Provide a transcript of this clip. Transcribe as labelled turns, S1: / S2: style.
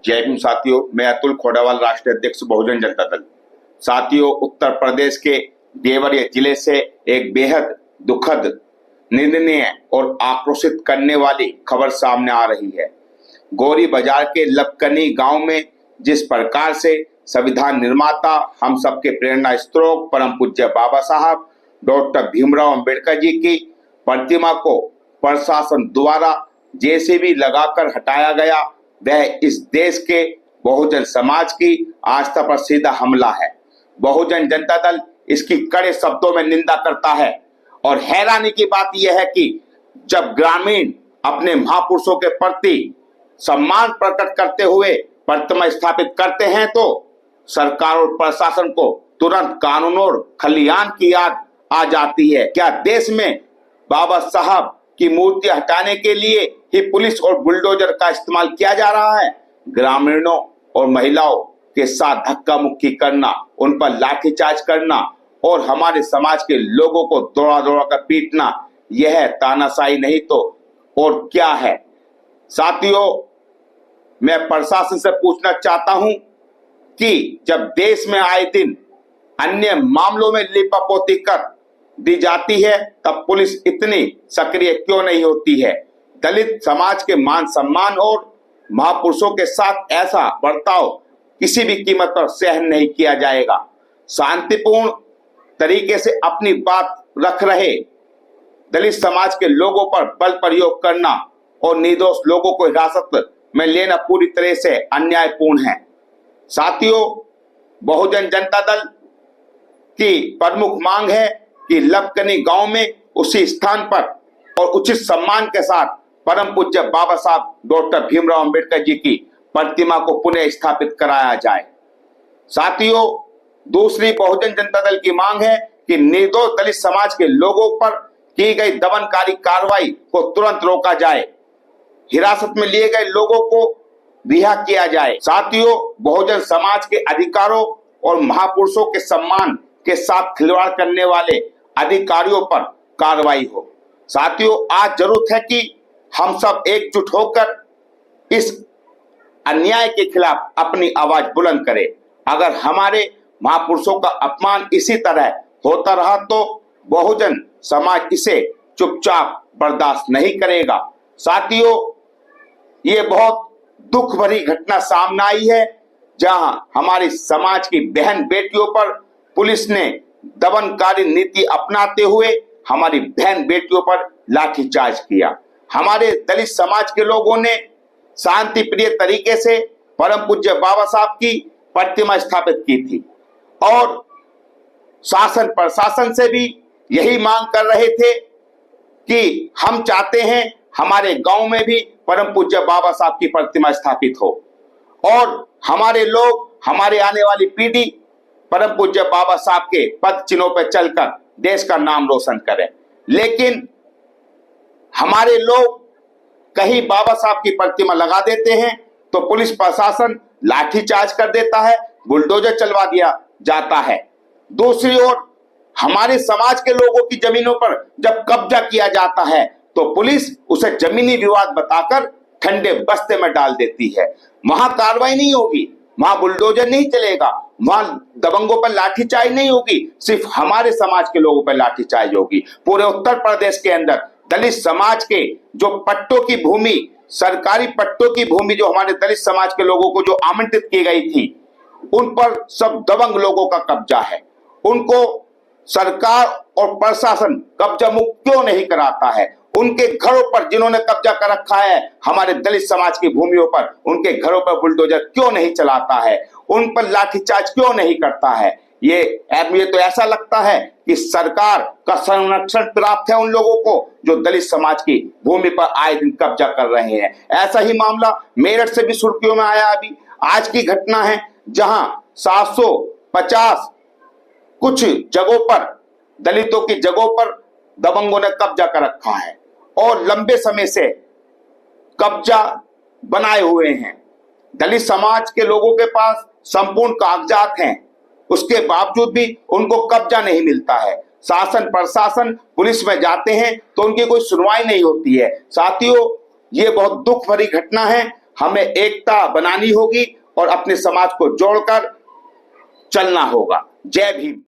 S1: जय भीम साथियों, मैं अतुल खोड़ावाल, राष्ट्रीय अध्यक्ष बहुजन जनता दल। साथियों, उत्तर प्रदेश के देवरिया जिले से एक बेहद दुखद, निंदनीय और आक्रोशित करने वाली खबर सामने आ रही है। गौरी बाजार के लपकनी गांव में जिस प्रकार से संविधान निर्माता, हम सबके प्रेरणा स्रोत परम पूज्य बाबा साहब डॉक्टर भीमराव अंबेडकर जी की प्रतिमा को प्रशासन द्वारा जेसीबी लगाकर हटाया गया, वह इस देश के बहुजन समाज की आस्था पर सीधा हमला है। बहुजन जनता दल इसकी कड़े शब्दों में निंदा करता है और हैरानी की बात यह है कि जब ग्रामीण अपने महापुरुषों के प्रति सम्मान प्रकट करते हुए प्रतिमा स्थापित करते हैं तो सरकार और प्रशासन को तुरंत कानून और खलियान की याद आ जाती है। क्या देश में बाबा साहब की मूर्ति हटाने के लिए ही पुलिस और बुलडोजर का इस्तेमाल किया जा रहा है? ग्रामीणों और महिलाओं के साथ धक्का मुक्की करना, उन पर लाठीचार्ज करना और हमारे समाज के लोगों को दौड़ा दौड़ा कर पीटना, यह तानाशाही नहीं तो और क्या है? साथियों, मैं प्रशासन से पूछना चाहता हूं कि जब देश में आए दिन अन्य मामलों में लिपापोती कर दी जाती है, तब पुलिस इतनी सक्रिय क्यों नहीं होती है? दलित समाज के मान सम्मान और महापुरुषों के साथ ऐसा बर्ताव किसी भी कीमत पर सहन नहीं किया जाएगा। शांतिपूर्ण तरीके से अपनी बात रख रहे दलित समाज के लोगों पर बल प्रयोग करना और निर्दोष लोगों को हिरासत में लेना पूरी तरह से अन्यायपूर्ण है। साथियों, बहुजन जनता दल की प्रमुख मांग है कि लपकनी गांव में उसी स्थान पर और उचित सम्मान के साथ परम पूज्य बाबा साहब डॉक्टर भीमराव अंबेडकर जी की प्रतिमा को पुनः स्थापित कराया जाए। साथियों, दूसरी बहुजन जनता दल की मांग है कि निर्दोष दलित समाज के लोगों पर की गई दमनकारी कार्रवाई को तुरंत रोका जाए, हिरासत में लिए गए लोगों को रिहा किया जाए। साथियों, बहुजन समाज के अधिकारों और महापुरुषों के सम्मान के साथ खिलवाड़ करने वाले अधिकारियों पर कार्रवाई हो। साथियों, आज जरूरत है कि हम सब एकजुट होकर इस अन्याय के खिलाफ अपनी आवाज बुलंद करें। अगर हमारे महापुरुषों का अपमान इसी तरह होता रहा तो बहुजन समाज इसे चुपचाप बर्दाश्त नहीं करेगा। साथियों, ये बहुत दुख भरी घटना सामने आई है, जहां हमारे समाज की बहन बेटियों पर पुलिस ने दमनकारी नीति अपनाते हुए हमारी बहन बेटियों पर लाठीचार्ज किया। हमारे दलित समाज के लोगों ने शांति प्रिय तरीके से परम पूज्य बाबा साहब की प्रतिमा स्थापित की थी और शासन प्रशासन से भी यही मांग कर रहे थे कि हम चाहते हैं हमारे गांव में भी परम पूज्य बाबा साहब की प्रतिमा स्थापित हो और हमारे लोग, हमारे आने वाली पीढ़ी परम पूज्य बाबा साहब के पद चिन्हों पर चलकर देश का नाम रोशन करें। लेकिन हमारे लोग कहीं बाबा साहब की प्रतिमा लगा देते हैं तो पुलिस प्रशासन लाठीचार्ज कर देता है, बुलडोजर चलवा दिया जाता है। दूसरी ओर हमारे समाज के लोगों की जमीनों पर जब कब्जा किया जाता है तो पुलिस उसे जमीनी विवाद बताकर ठंडे बस्ते में डाल देती है। वहां कार्रवाई नहीं होगी, वहां बुलडोजर नहीं चलेगा, वहां दबंगों पर लाठीचार्ज नहीं होगी, सिर्फ हमारे समाज के लोगों पर लाठीचार्ज होगी। पूरे उत्तर प्रदेश के अंदर दलित समाज के जो पट्टों की भूमि, सरकारी पट्टों की भूमि जो हमारे दलित समाज के लोगों को जो आवंटित की गई थी, उन पर सब दबंग लोगों का कब्जा है। उनको सरकार और प्रशासन कब्जा मुक्त क्यों नहीं कराता है? उनके घरों पर जिन्होंने कब्जा कर रखा है हमारे दलित समाज की भूमियों पर, उनके घरों पर बुलडोजर क्यों नहीं चलाता है? उन पर लाठीचार्ज क्यों नहीं करता है? ये तो ऐसा लगता है कि सरकार का संरक्षण प्राप्त है उन लोगों को जो दलित समाज की भूमि पर आए दिन कब्जा कर रहे हैं। ऐसा ही मामला मेरठ से भी सुर्खियों में आया। अभी आज की घटना है जहां 750 कुछ जगहों पर, दलितों की जगहों पर दबंगों ने कब्जा कर रखा है और लंबे समय से कब्जा बनाए हुए हैं। दलित समाज के लोगों के पास संपूर्ण कागजात हैं, उसके बावजूद भी उनको कब्जा नहीं मिलता है। शासन प्रशासन पुलिस में जाते हैं तो उनकी कोई सुनवाई नहीं होती है। साथियों, ये बहुत दुख भरी घटना है। हमें एकता बनानी होगी और अपने समाज को जोड़कर चलना होगा। जय भीम।